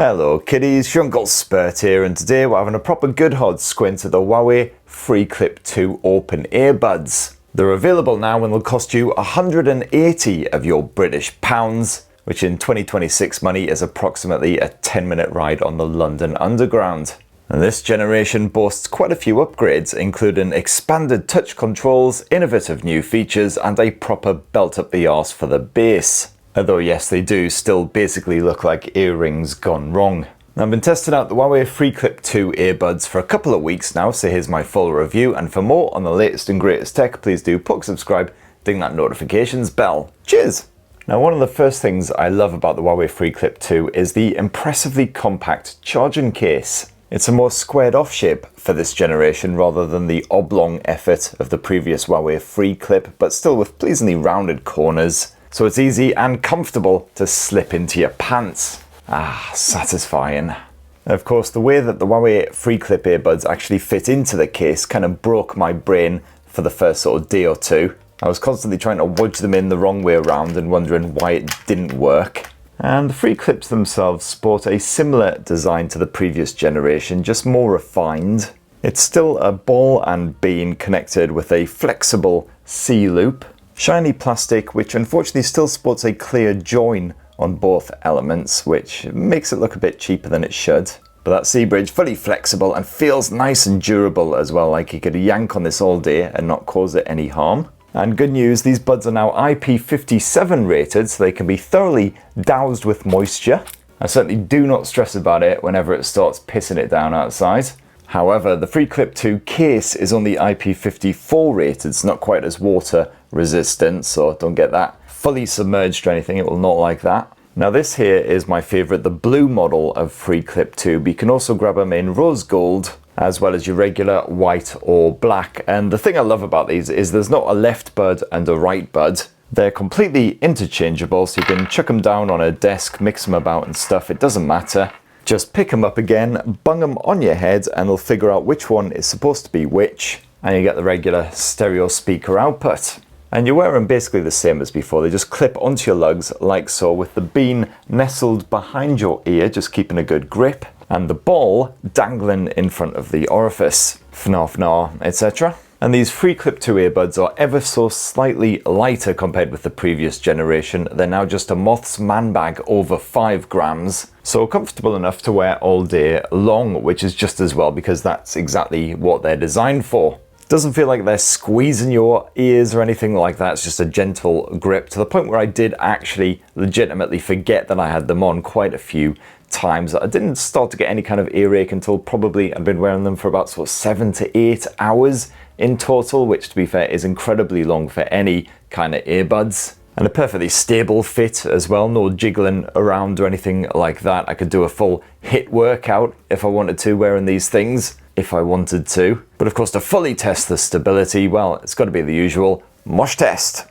Hello kiddies, your Uncle Spurt here, and today we're having a proper good hard squint at the Huawei Freeclip 2 open earbuds. They're available now and they'll cost you 180 of your British pounds, which in 2026 money is approximately a 10-minute ride on the London Underground. And this generation boasts quite a few upgrades, including expanded touch controls, innovative new features, and a proper belt up the arse for the bass. Although yes, they do still basically look like earrings gone wrong. Now, I've been testing out the Huawei Freeclip 2 earbuds for a couple of weeks now, so here's my full review. And for more on the latest and greatest tech, please do subscribe, ding that notifications bell. Cheers! Now, one of the first things I love about the Huawei Freeclip 2 is the impressively compact charging case. It's a more squared off shape for this generation rather than the oblong effort of the previous Huawei Freeclip, but still with pleasingly rounded corners. So it's easy and comfortable to slip into your pants. Ah, satisfying. Of course, the way that the Huawei Freeclip earbuds actually fit into the case kind of broke my brain for the first sort of day or two. I was constantly trying to wedge them in the wrong way around and wondering why it didn't work. And the Freeclips themselves sport a similar design to the previous generation, just more refined. It's still a ball and bean connected with a flexible C-loop. Shiny plastic, which unfortunately still sports a clear join on both elements, which makes it look a bit cheaper than it should. But that C-bridge, fully flexible and feels nice and durable as well, like you could yank on this all day and not cause it any harm. And good news, these buds are now IP57 rated, so they can be thoroughly doused with moisture. I certainly do not stress about it whenever it starts pissing it down outside. However, the Freeclip 2 case is only IP54 rated, so not quite as water resistant, so don't get that fully submerged or anything, it will not like that. Now this here is my favourite, the blue model of Freeclip 2, but you can also grab them in rose gold, as well as your regular white or black. And the thing I love about these is there's not a left bud and a right bud. They're completely interchangeable, so you can chuck them down on a desk, mix them about and stuff, it doesn't matter. Just pick them up again, bung them on your head, and they'll figure out which one is supposed to be which, and you get the regular stereo speaker output. And you wear them basically the same as before, they just clip onto your lugs like so, with the bean nestled behind your ear, just keeping a good grip, and the ball dangling in front of the orifice. Fnar fnar, etc. And these Freeclip 2 earbuds are ever so slightly lighter compared with the previous generation. They're now just a moth's man bag over 5 grams. So comfortable enough to wear all day long, which is just as well because that's exactly what they're designed for. Doesn't feel like they're squeezing your ears or anything like that. It's just a gentle grip, to the point where I did actually legitimately forget that I had them on quite a few times. I didn't start to get any kind of earache until probably I'd been wearing them for about sort of 7 to 8 hours in total, which to be fair is incredibly long for any kind of earbuds. And a perfectly stable fit as well, no jiggling around or anything like that. I could do a full HIIT workout if I wanted to wearing these things, if I wanted to. But of course, to fully test the stability, well, it's got to be the usual mosh test.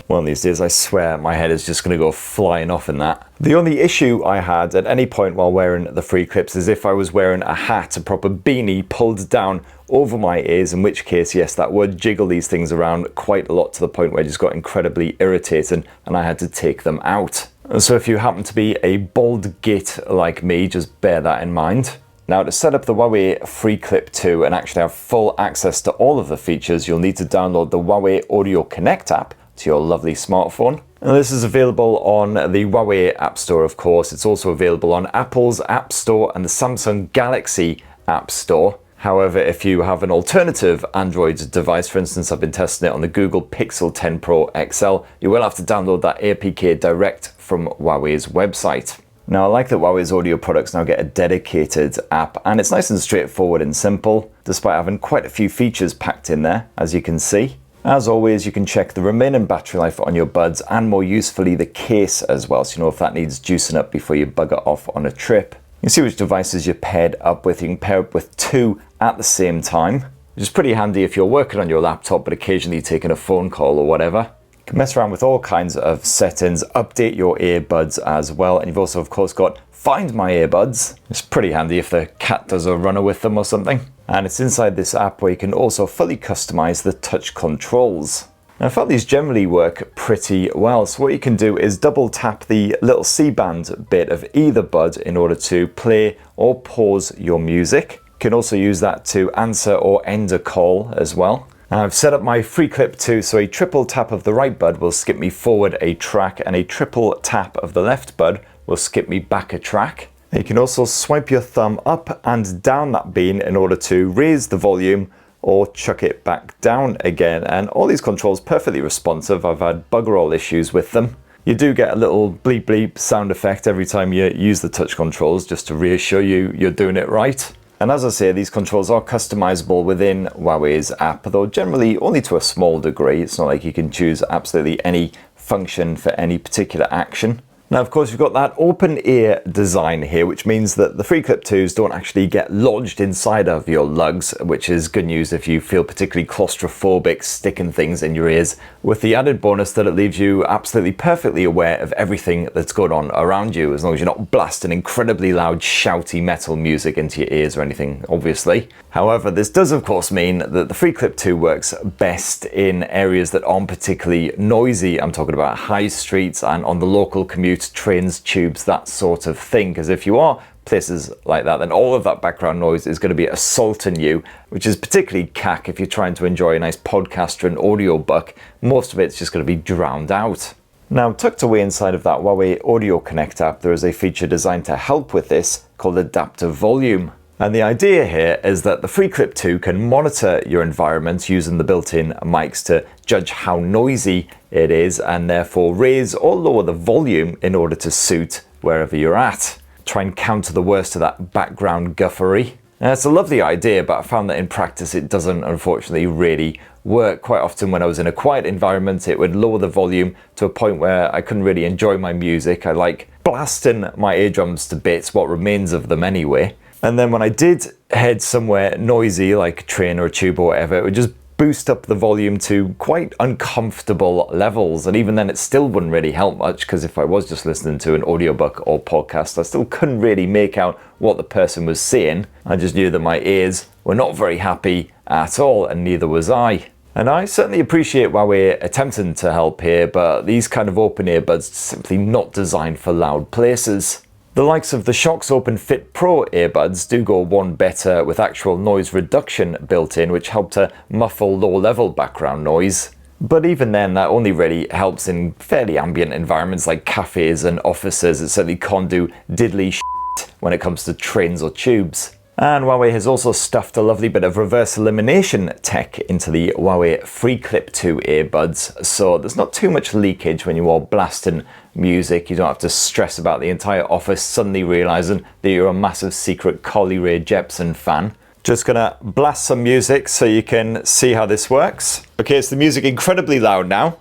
One of these days, I swear my head is just going to go flying off in that. The only issue I had at any point while wearing the Freeclips is if I was wearing a hat, a proper beanie pulled down over my ears, in which case, yes, that would jiggle these things around quite a lot, to the point where it just got incredibly irritating and I had to take them out. So if you happen to be a bald git like me, just bear that in mind. Now, to set up the Huawei Freeclip 2 and actually have full access to all of the features, you'll need to download the Huawei Audio Connect app to your lovely smartphone. And this is available on the Huawei App Store, of course. It's also available on Apple's App Store and the Samsung Galaxy App Store. However, if you have an alternative Android device, for instance, I've been testing it on the Google Pixel 10 Pro XL, you will have to download that APK direct from Huawei's website. Now, I like that Huawei's audio products now get a dedicated app, and it's nice and straightforward and simple, despite having quite a few features packed in there, as you can see. As always, you can check the remaining battery life on your buds, and more usefully, the case as well, so you know if that needs juicing up before you bugger off on a trip. You can see which devices you're paired up with. You can pair up with 2 at the same time, which is pretty handy if you're working on your laptop but occasionally taking a phone call or whatever. You can mess around with all kinds of settings, update your earbuds as well, and you've also, of course, got Find My Earbuds. It's pretty handy if the cat does a runner with them or something. And it's inside this app where you can also fully customize the touch controls. Now, I felt these generally work pretty well, so what you can do is double tap the little C-band bit of either bud in order to play or pause your music. You can also use that to answer or end a call as well. Now, I've set up my Freeclip 2, so a triple tap of the right bud will skip me forward a track, and a triple tap of the left bud will skip me back a track. You can also swipe your thumb up and down that bean in order to raise the volume or chuck it back down again, and all these controls perfectly responsive. I've had bugger all issues with them. You do get a little bleep bleep sound effect every time you use the touch controls, just to reassure you you're doing it right. And as I say, these controls are customizable within Huawei's app, though generally only to a small degree. It's not like you can choose absolutely any function for any particular action. Now, of course, you've got that open ear design here, which means that the Freeclip 2s don't actually get lodged inside of your lugs, which is good news if you feel particularly claustrophobic sticking things in your ears, with the added bonus that it leaves you absolutely perfectly aware of everything that's going on around you, as long as you're not blasting incredibly loud, shouty metal music into your ears or anything, obviously. However, this does, of course, mean that the Freeclip 2 works best in areas that aren't particularly noisy. I'm talking about high streets and on the local commute, trains, tubes, that sort of thing, because if you are places like that, then all of that background noise is going to be assaulting you, which is particularly cack if you're trying to enjoy a nice podcast or an audiobook. Most of it's just going to be drowned out. Now, tucked away inside of that Huawei Audio Connect app, there is a feature designed to help with this called adaptive volume. And the idea here is that the Freeclip 2 can monitor your environment using the built-in mics to judge how noisy it is and therefore raise or lower the volume in order to suit wherever you're at. Try and counter the worst of that background guffery. Now, it's a lovely idea, but I found that in practice it doesn't unfortunately really work. Quite often when I was in a quiet environment, it would lower the volume to a point where I couldn't really enjoy my music. I like blasting my eardrums to bits, what remains of them anyway. And then when I did head somewhere noisy, like a train or a tube or whatever, it would just boost up the volume to quite uncomfortable levels. And even then it still wouldn't really help much, because if I was just listening to an audiobook or podcast, I still couldn't really make out what the person was saying. I just knew that my ears were not very happy at all, and neither was I. And I certainly appreciate Huawei attempting to help here, but these kind of open earbuds are simply not designed for loud places. The likes of the Shox Open Fit Pro earbuds do go one better with actual noise reduction built in, which help to muffle low-level background noise. But even then, that only really helps in fairly ambient environments like cafes and offices. It certainly can't do diddly shit when it comes to trains or tubes. And Huawei has also stuffed a lovely bit of reverse elimination tech into the Huawei Freeclip 2 earbuds, so there's not too much leakage when you are blasting music. You don't have to stress about the entire office suddenly realizing that you're a massive secret Carly Rae Jepsen fan. Just gonna blast some music so you can see how this works. Okay, it's the music incredibly loud now.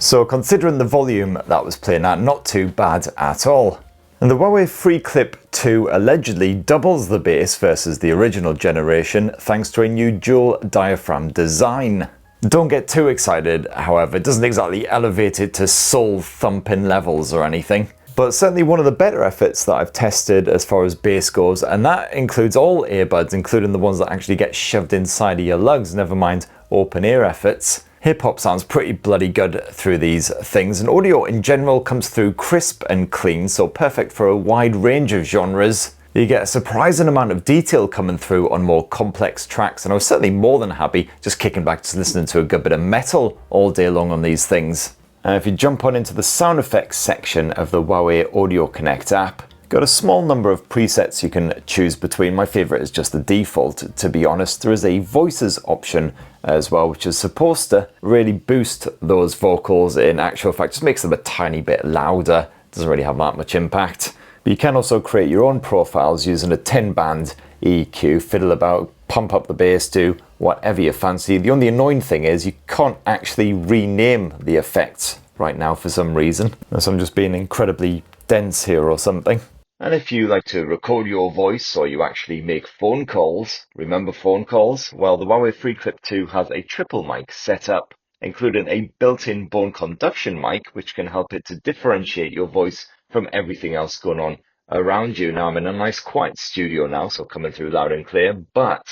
So considering the volume that was playing at, not too bad at all. And the Huawei Freeclip 2 allegedly doubles the bass versus the original generation thanks to a new dual diaphragm design. Don't get too excited, however, it doesn't exactly elevate it to soul thumping levels or anything. But certainly one of the better efforts that I've tested as far as bass goes, and that includes all earbuds, including the ones that actually get shoved inside of your lugs, never mind open ear efforts. Hip-hop sounds pretty bloody good through these things, and audio in general comes through crisp and clean, so perfect for a wide range of genres. You get a surprising amount of detail coming through on more complex tracks, and I was certainly more than happy just kicking back to listening to a good bit of metal all day long on these things. And if you jump on into the sound effects section of the Huawei Audio Connect app, got a small number of presets you can choose between. My favorite is just the default, to be honest. There is a voices option as well, which is supposed to really boost those vocals. In actual fact, just makes them a tiny bit louder. Doesn't really have that much impact. But you can also create your own profiles using a 10-band EQ, fiddle about, pump up the bass, do whatever you fancy. The only annoying thing is you can't actually rename the effects right now for some reason. Unless I'm just being incredibly dense here or something. And if you like to record your voice or you actually make phone calls, remember phone calls? Well, the Huawei Freeclip 2 has a triple mic set up, including a built-in bone conduction mic, which can help it to differentiate your voice from everything else going on around you. Now, I'm in a nice quiet studio now, so coming through loud and clear, but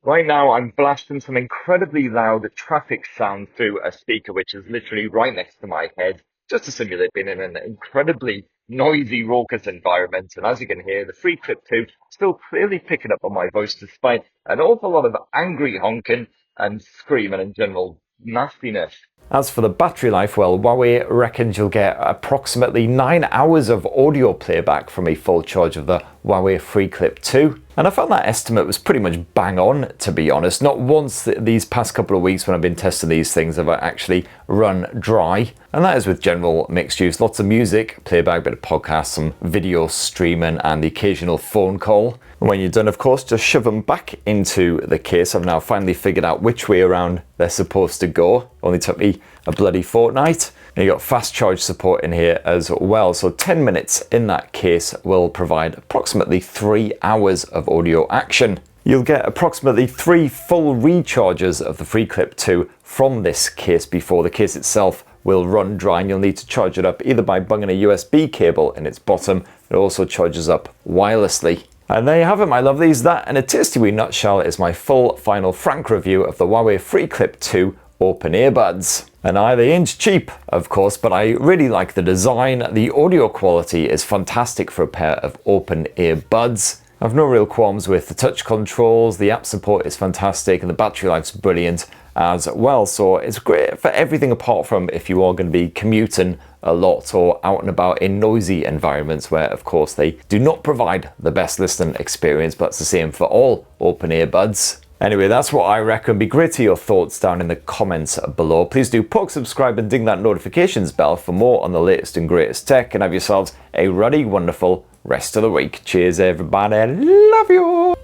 Right now, I'm blasting some incredibly loud traffic sound through a speaker, which is literally right next to my head, just to simulate being in an incredibly noisy, raucous environment. And as you can hear, the Freeclip 2 still clearly picking up on my voice despite an awful lot of angry honking and screaming and general nastiness. As for the battery life, well, Huawei reckons you'll get approximately 9 hours of audio playback from a full charge of the Huawei Freeclip 2. And I found that estimate was pretty much bang on, to be honest. Not once these past couple of weeks when I've been testing these things have I actually run dry. And that is with general mixed use. Lots of music, playback, a bit of podcasts, some video streaming, and the occasional phone call. And when you're done, of course, just shove them back into the case. I've now finally figured out which way around they're supposed to go. Only took me a bloody fortnight. And you got fast charge support in here as well. So 10 minutes in that case will provide approximately 3 hours of audio action. You'll get approximately 3 full recharges of the Freeclip 2 from this case before the case itself will run dry, and you'll need to charge it up either by bunging a USB cable in its bottom. It also charges up wirelessly. And there you have it, my lovelies. That, in a tasty wee nutshell, is my full, final, frank review of the Huawei Freeclip 2 open earbuds. And they ain't cheap, of course, but I really like the design. The audio quality is fantastic for a pair of open earbuds. I've no real qualms with the touch controls, the app support is fantastic, and the battery life's brilliant as well. So it's great for everything apart from if you are going to be commuting a lot or out and about in noisy environments where, of course, they do not provide the best listening experience, but it's the same for all open earbuds. Anyway, that's what I reckon. Be great to hear your thoughts down in the comments below. Please do poke, subscribe, and ding that notifications bell for more on the latest and greatest tech, and have yourselves a ruddy, wonderful rest of the week. Cheers, everybody. Love you.